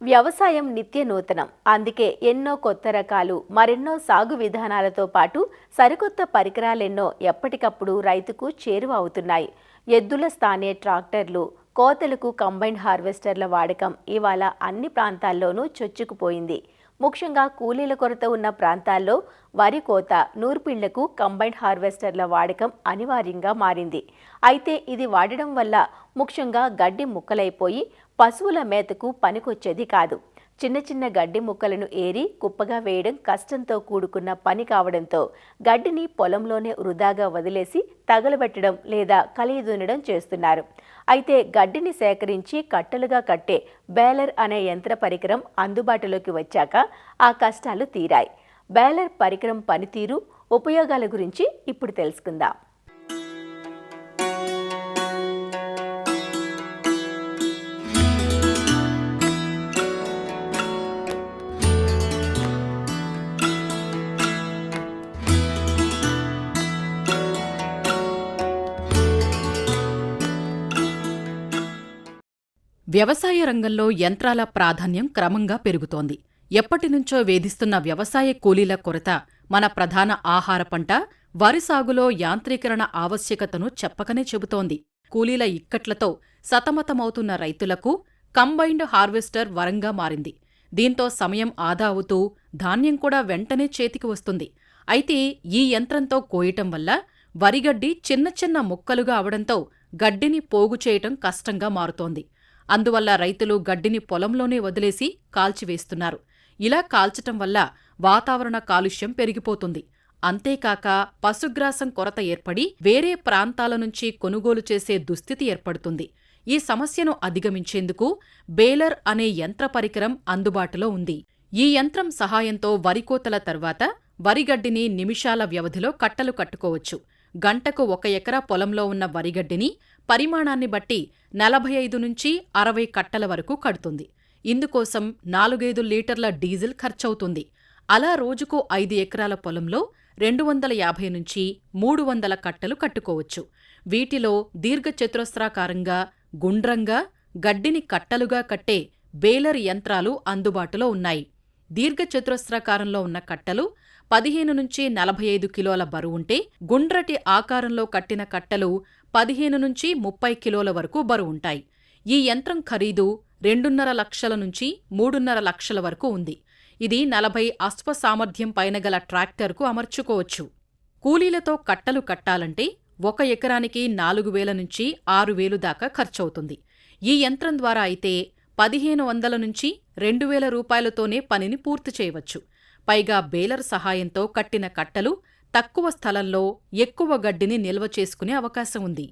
వ్యవసాయం నిత్య నూతనం. అందుకే ఎన్నో కొత్త రకాలు, మరెన్నో సాగు విధానాలతో పాటు సరికొత్త పరికరాలెన్నో ఎప్పటికప్పుడు రైతుకు చేరువ అవుతున్నాయి. ఎద్దుల స్థానే ట్రాక్టర్లు, కోతలకు కంబైన్డ్ హార్వెస్టర్ల వాడకం ఇవాళ అన్ని ప్రాంతాల్లోనూ చొచ్చుకుపోయింది. ముఖ్యంగా కూలీల కొరత ఉన్న ప్రాంతాల్లో వరి కోత, నూర్పిళ్లకు కంబైన్డ్ హార్వెస్టర్ల వాడకం అనివార్యంగా మారింది. అయితే ఇది వాడడం వల్ల ముఖ్యంగా గడ్డి ముక్కలైపోయి పశువుల మేతకు పనికొచ్చేది కాదు. చిన్న చిన్న గడ్డి ముక్కలను ఏరి కుప్పగా వేయడం కష్టంతో కూడుకున్న పని కావడంతో గడ్డిని పొలంలోనే వృధాగా వదిలేసి తగలబెట్టడం లేదా కలియదున్నడం చేస్తున్నారు. అయితే గడ్డిని సేకరించి కట్టలుగా కట్టే బేలర్ అనే యంత్ర పరికరం అందుబాటులోకి వచ్చాక ఆ కష్టాలు తీరాయి. బేలర్ పరికరం పనితీరు, ఉపయోగాల గురించి ఇప్పుడు తెలుసుకుందాం. వ్యవసాయ రంగంలో యంత్రాల ప్రాధాన్యం క్రమంగా పెరుగుతోంది. ఎప్పటినుంచో వేధిస్తున్న వ్యవసాయ కూలీల కొరత మన ప్రధాన ఆహార పంట వరి సాగులో యాంత్రీకరణ ఆవశ్యకతను చెప్పకనే చెబుతోంది. కూలీల ఇక్కట్లతో సతమతమవుతున్న రైతులకు కంబైన్డ్ హార్వెస్టర్ వరంగా మారింది. దీంతో సమయం ఆదా అవుతూ ధాన్యం కూడా వెంటనే చేతికి వస్తుంది. అయితే ఈ యంత్రంతో కోయటం వల్ల వరిగడ్డి చిన్న చిన్న ముక్కలుగా అవడంతో గడ్డిని పోగు చేయటం కష్టంగా మారుతోంది. అందువల్ల రైతులు గడ్డిని పొలంలోనే వదిలేసి కాల్చివేస్తున్నారు. ఇలా కాల్చటం వల్ల వాతావరణ కాలుష్యం పెరిగిపోతుంది. అంతేకాక పశుగ్రాసం కొరత ఏర్పడి వేరే ప్రాంతాల నుంచి కొనుగోలు చేసే దుస్థితి ఏర్పడుతుంది. ఈ సమస్యను అధిగమించేందుకు బేలర్ అనే యంత్ర పరికరం అందుబాటులో ఉంది. ఈ యంత్రం సహాయంతో వరికోతల తర్వాత వరిగడ్డిని నిమిషాల వ్యవధిలో కట్టలు కట్టుకోవచ్చు. గంటకు 1 ఎకరా పొలంలో ఉన్న వరిగడ్డిని పరిమాణాన్ని బట్టి 45 నుంచి 60 కట్టల వరకు కడుతుంది. ఇందుకోసం 4-5 లీటర్ల డీజిల్ ఖర్చవుతుంది. అలా రోజుకు 5 ఎకరాల పొలంలో 250 నుంచి 300 కట్టలు కట్టుకోవచ్చు. వీటిలో దీర్ఘచతురస్రాకారంగా, గుండ్రంగా గడ్డిని కట్టలుగా కట్టే బేలర్ యంత్రాలు అందుబాటులో ఉన్నాయి. దీర్ఘచతురస్రాకారంలో ఉన్న కట్టలు 15 నుంచి 45 కిలోల బరువుంటే, గుండ్రటి ఆకారంలో కట్టిన కట్టలు 15 నుంచి 30 కిలోల వరకు బరువుంటాయి. ఈ యంత్రం ఖరీదు 2.5 లక్షల నుంచి 3.5 లక్షల వరకు ఉంది. ఇది 40 అశ్వ సామర్థ్యం పైన గల ట్రాక్టర్కు అమర్చుకోవచ్చు. కూలీలతో కట్టలు కట్టాలంటే 1 ఎకరానికి 4,000 నుంచి 6,000 దాకా ఖర్చవుతుంది. ఈ యంత్రం ద్వారా అయితే 1,500 నుంచి 2,000 రూపాయలతోనే పనిని పూర్తి చేయవచ్చు. పైగా బేలర్ సహాయంతో కట్టిన కట్టలు తక్కువ స్థలంలో ఎక్కువ గడ్డిని నిల్వ చేసుకునే అవకాశం ఉంది.